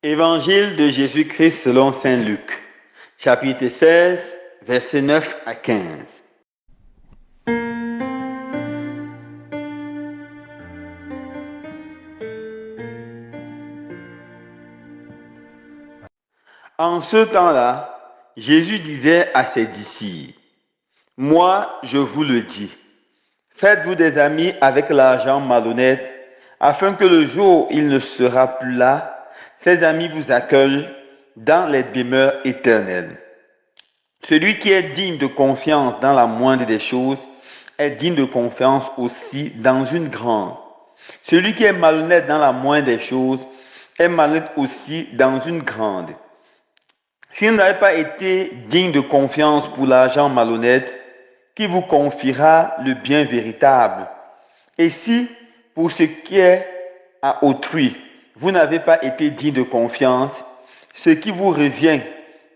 Évangile de Jésus-Christ selon saint Luc, chapitre 16, versets 9 à 15. En ce temps-là, Jésus disait à ses disciples, « Moi, je vous le dis, faites-vous des amis avec l'argent malhonnête, afin que le jour où il ne sera plus là, ces amis vous accueillent dans les demeures éternelles. Celui qui est digne de confiance dans la moindre des choses est digne de confiance aussi dans une grande. Celui qui est malhonnête dans la moindre des choses est malhonnête aussi dans une grande. Si vous n'avez pas été digne de confiance pour l'argent malhonnête, qui vous confiera le bien véritable? Et si, pour ce qui est à autrui, vous n'avez pas été digne de confiance, ce qui vous revient,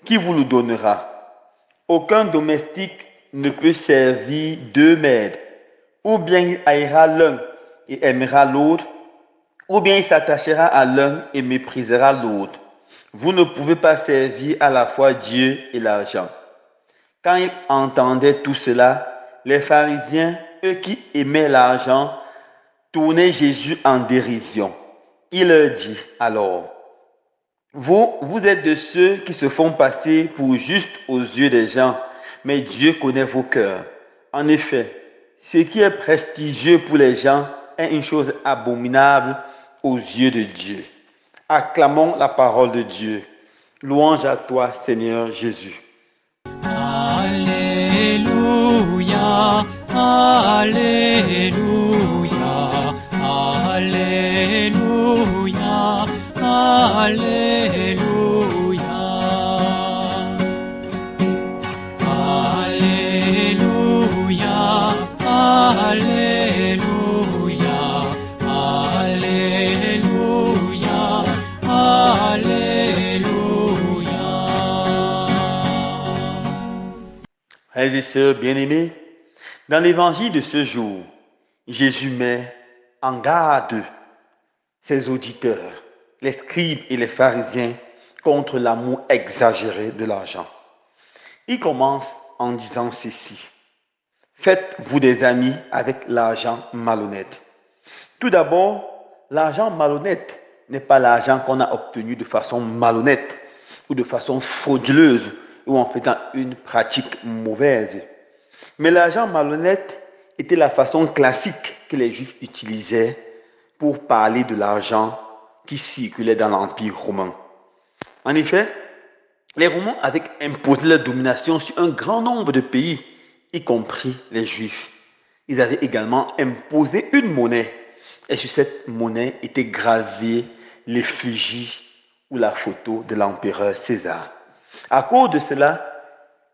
qui vous le donnera? Aucun domestique ne peut servir deux maîtres. Ou bien il haïra l'un et aimera l'autre, ou bien il s'attachera à l'un et méprisera l'autre. Vous ne pouvez pas servir à la fois Dieu et l'argent. Quand ils entendaient tout cela, les pharisiens, eux qui aimaient l'argent, tournaient Jésus en dérision. Il leur dit alors, vous êtes de ceux qui se font passer pour justes aux yeux des gens, mais Dieu connaît vos cœurs. En effet, ce qui est prestigieux pour les gens est une chose abominable aux yeux de Dieu. Acclamons la parole de Dieu. Louange à toi, Seigneur Jésus. Alléluia, Alléluia, Alléluia, Alléluia. Alléluia, Alléluia, Alléluia, Alléluia. Frères et sœurs bien-aimés, dans l'évangile de ce jour, Jésus met en garde ses auditeurs, les scribes et les pharisiens, contre l'amour exagéré de l'argent. Il commence en disant ceci: faites-vous des amis avec l'argent malhonnête. Tout d'abord, l'argent malhonnête n'est pas l'argent qu'on a obtenu de façon malhonnête ou de façon frauduleuse ou en faisant une pratique mauvaise. Mais l'argent malhonnête était la façon classique que les Juifs utilisaient pour parler de l'argent qui circulait dans l'Empire romain. En effet, les Romains avaient imposé leur domination sur un grand nombre de pays, y compris les Juifs. Ils avaient également imposé une monnaie, et sur cette monnaie était gravée l'effigie ou la photo de l'empereur César. À cause de cela,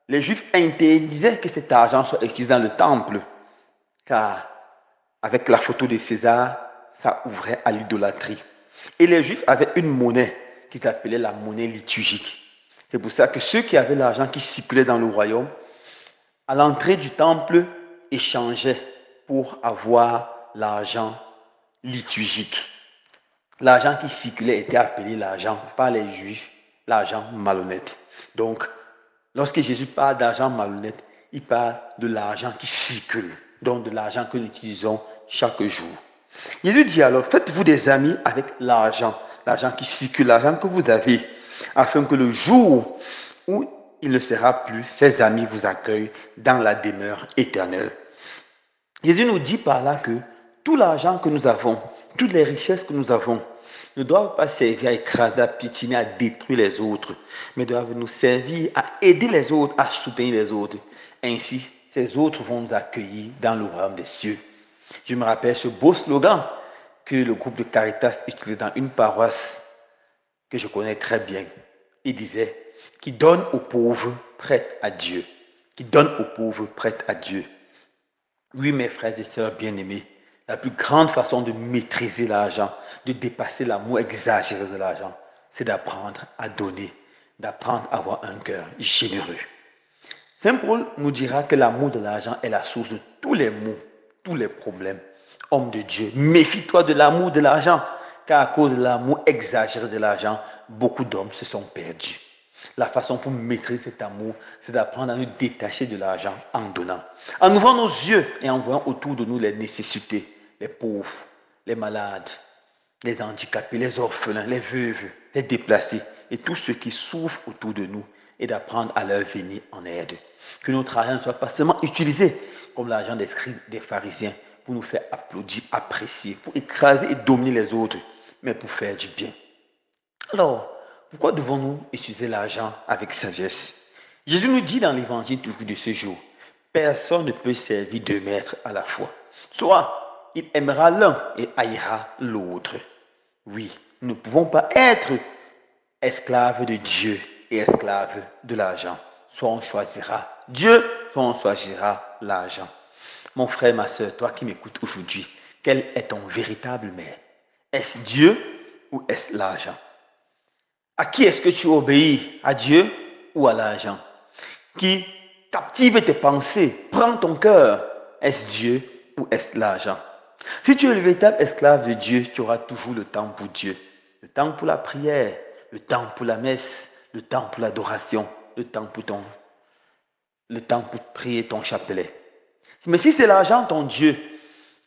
les Juifs interdisaient que cet argent soit utilisé dans le temple, car avec la photo de César, ça ouvrait à l'idolâtrie. Et les Juifs avaient une monnaie qu'ils appelaient la monnaie liturgique. C'est pour ça que ceux qui avaient l'argent qui circulait dans le royaume, à l'entrée du temple, échangeaient pour avoir l'argent liturgique. L'argent qui circulait était appelé l'argent par les Juifs, l'argent malhonnête. Donc, lorsque Jésus parle d'argent malhonnête, il parle de l'argent qui circule, donc de l'argent que nous utilisons chaque jour. Jésus dit alors, faites-vous des amis avec l'argent qui circule, l'argent que vous avez, afin que le jour où il ne sera plus, ces amis vous accueillent dans la demeure éternelle. Jésus nous dit par là que tout l'argent que nous avons, toutes les richesses que nous avons, ne doivent pas servir à écraser, à piétiner, à détruire les autres, mais doivent nous servir à aider les autres, à soutenir les autres. Ainsi, ces autres vont nous accueillir dans le royaume des cieux. Je me rappelle ce beau slogan que le groupe de Caritas utilisait dans une paroisse que je connais très bien. Il disait, qui donne aux pauvres prête à Dieu. Qui donne aux pauvres prête à Dieu. Oui, mes frères et sœurs bien-aimés, la plus grande façon de maîtriser l'argent, de dépasser l'amour exagéré de l'argent, c'est d'apprendre à donner, d'apprendre à avoir un cœur généreux. Saint Paul nous dira que l'amour de l'argent est la source de tous les maux, tous les problèmes. Homme de Dieu, méfie-toi de l'amour de l'argent, car à cause de l'amour exagéré de l'argent, beaucoup d'hommes se sont perdus. La façon pour maîtriser cet amour, c'est d'apprendre à nous détacher de l'argent en donnant. En ouvrant nos yeux et en voyant autour de nous les nécessités, les pauvres, les malades, les handicapés, les orphelins, les veuves, les déplacés et tous ceux qui souffrent autour de nous et d'apprendre à leur venir en aide. Que notre argent ne soit pas seulement utilisé comme l'argent des scribes, des pharisiens, pour nous faire applaudir, apprécier, pour écraser et dominer les autres, mais pour faire du bien. Alors, pourquoi devons-nous utiliser l'argent avec sagesse? Jésus nous dit dans l'évangile toujours de ce jour, personne ne peut servir deux maîtres à la fois. Soit il aimera l'un et haïra l'autre. Oui, nous ne pouvons pas être esclaves de Dieu et esclaves de l'argent. Soit on choisira Dieu, soit on choisira l'argent. Mon frère, ma soeur, toi qui m'écoutes aujourd'hui, quel est ton véritable maître? Est-ce Dieu ou est-ce l'argent? À qui est-ce que tu obéis? À Dieu ou à l'argent? Qui captive tes pensées, prend ton cœur? Est-ce Dieu ou est-ce l'argent? Si tu es le véritable esclave de Dieu, tu auras toujours le temps pour Dieu. Le temps pour la prière, le temps pour la messe, le temps pour l'adoration, le temps pour prier ton chapelet. Mais si c'est l'argent ton Dieu,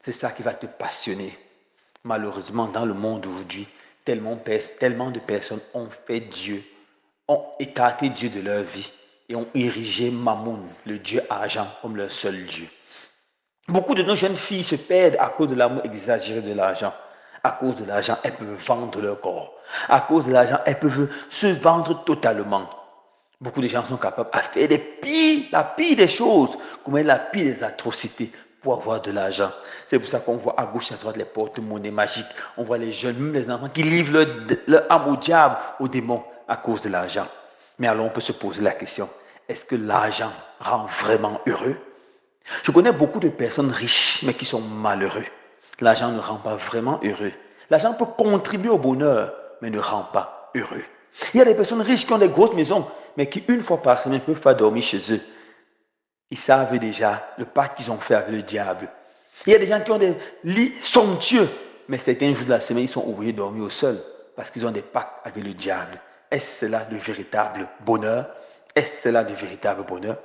c'est ça qui va te passionner. Malheureusement, dans le monde aujourd'hui, tellement de personnes ont fait Dieu, ont écarté Dieu de leur vie et ont érigé Mammon, le Dieu argent, comme leur seul Dieu. Beaucoup de nos jeunes filles se perdent à cause de l'amour exagéré de l'argent. À cause de l'argent, elles peuvent vendre leur corps. À cause de l'argent, elles peuvent se vendre totalement. Beaucoup de gens sont capables de faire la pire des choses, commettre la pire des atrocités pour avoir de l'argent. C'est pour ça qu'on voit à gauche et à droite les porte-monnaies magiques. On voit les jeunes, même les enfants, qui livrent leur âme au diable, au démon, à cause de l'argent. Mais alors on peut se poser la question, est-ce que l'argent rend vraiment heureux? Je connais beaucoup de personnes riches, mais qui sont malheureux. L'argent ne rend pas vraiment heureux. L'argent peut contribuer au bonheur, mais ne rend pas heureux. Il y a des personnes riches qui ont des grosses maisons, mais qui une fois par semaine ne peuvent pas dormir chez eux. Ils savent déjà le pacte qu'ils ont fait avec le diable. Il y a des gens qui ont des lits somptueux, mais certains jours de la semaine, ils sont obligés de dormir au sol parce qu'ils ont des pactes avec le diable. Est-ce cela le véritable bonheur? Est-ce cela le véritable bonheur?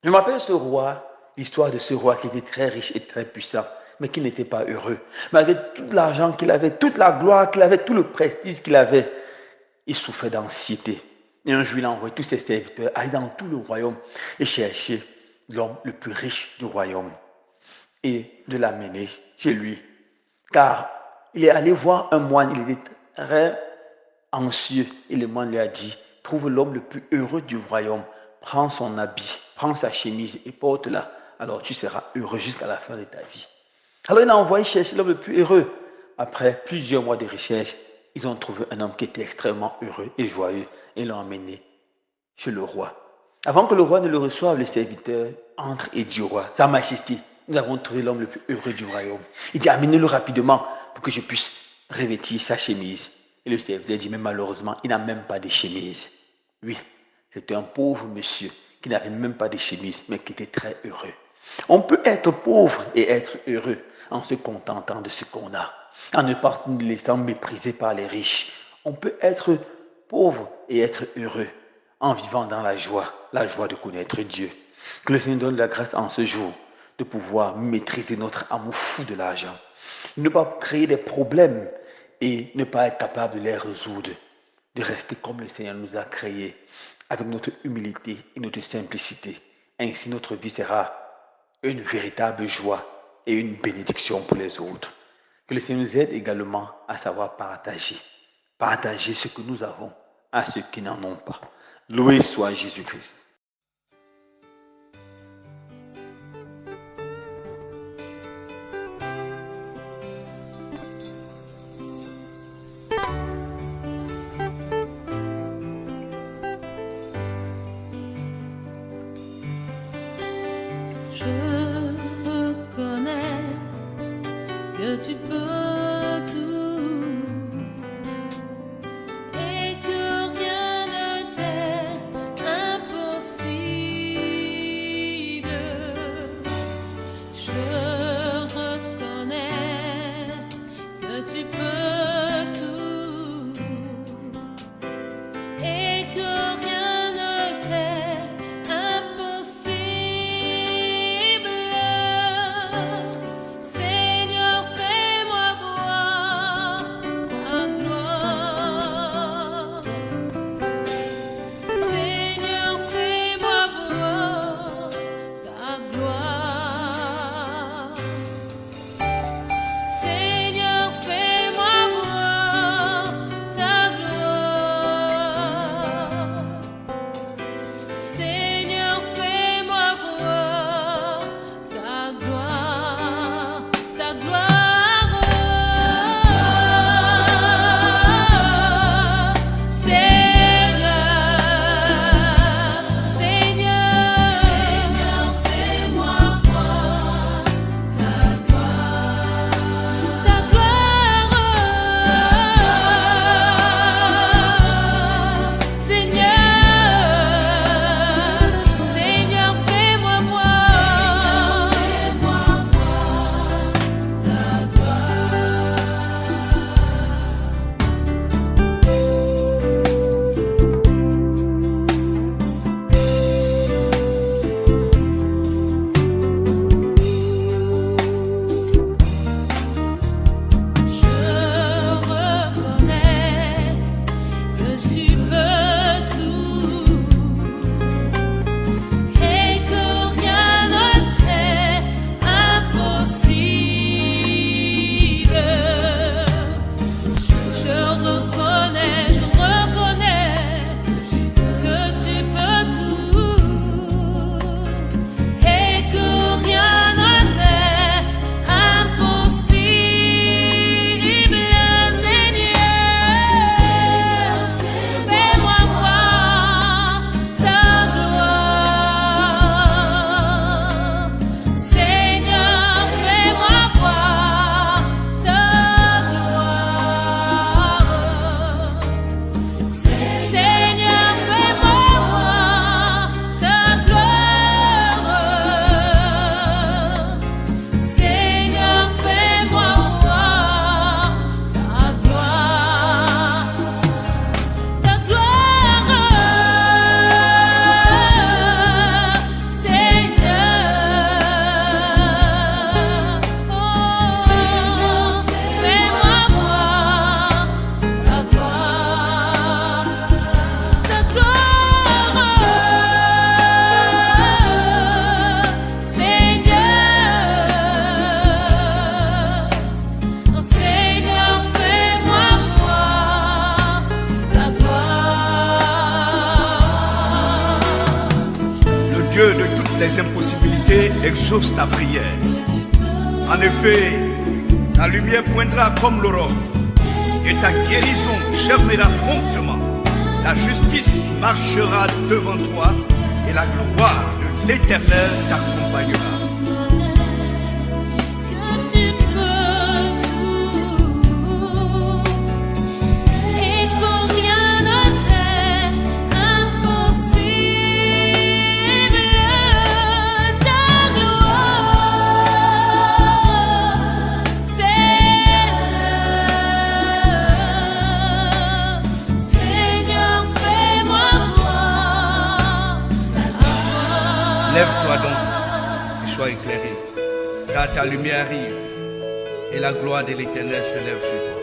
Je m'appelle ce roi, l'histoire de ce roi qui était très riche et très puissant, mais qui n'était pas heureux. Malgré tout l'argent qu'il avait, toute la gloire qu'il avait, tout le prestige qu'il avait, il souffrait d'anxiété. Et un jour, il a envoyé tous ses serviteurs aller dans tout le royaume et chercher l'homme le plus riche du royaume et de l'amener chez lui. Car il est allé voir un moine, il était très anxieux. Et le moine lui a dit, trouve l'homme le plus heureux du royaume, prends son habit, prends sa chemise et porte-la. Alors tu seras heureux jusqu'à la fin de ta vie. Alors il a envoyé chercher l'homme le plus heureux. Après plusieurs mois de recherche, ils ont trouvé un homme qui était extrêmement heureux et joyeux et l'ont emmené chez le roi. Avant que le roi ne le reçoive, le serviteur entre et dit au roi, Sa Majesté, nous avons trouvé l'homme le plus heureux du royaume. Il dit, amenez-le rapidement pour que je puisse revêtir sa chemise. Et le serviteur dit, mais malheureusement, il n'a même pas de chemise. Oui, c'était un pauvre monsieur qui n'avait même pas de chemise, mais qui était très heureux. On peut être pauvre et être heureux en se contentant de ce qu'on a, en ne pas se laissant mépriser par les riches. On peut être pauvre et être heureux en vivant dans la joie de connaître Dieu. Que le Seigneur donne la grâce en ce jour de pouvoir maîtriser notre amour fou de l'argent, ne pas créer des problèmes et ne pas être capable de les résoudre, de rester comme le Seigneur nous a créés, avec notre humilité et notre simplicité. Ainsi notre vie sera une véritable joie et une bénédiction pour les autres. Que le Seigneur nous aide également à savoir partager ce que nous avons à ceux qui n'en ont pas. Loué soit Jésus-Christ. Tu peux tout et que rien ne t'est impossible. tu peux tout et que rien ne t'est impossible. Je reconnais que tu peux tout et que rien ne t'est impossible. Seigneur, fais-moi voir ta gloire. Seigneur, fais-moi voir ta gloire. Seigneur, fais-moi voir ta gloire. Seigneur, fais-moi voir ta gloire. Ta gloire, Seigneur. Oh, fais-moi voir ta gloire. Ta gloire, Seigneur. Seigneur, fais-moi voir ta gloire. Le Dieu de toutes les impossibilités exauce ta prière. En effet, ta lumière poindra comme l'aurore et ta guérison germera promptement. La justice marchera devant toi et la gloire de l'Éternel t'accompagnera. Que tu peux tout et que rien ne t'est impossible. Ta gloire, Seigneur. Seigneur, fais-moi voir ta gloire. Lève-toi donc et sois éclairé, car ta lumière arrive et la gloire de l'Éternel se lève sur toi.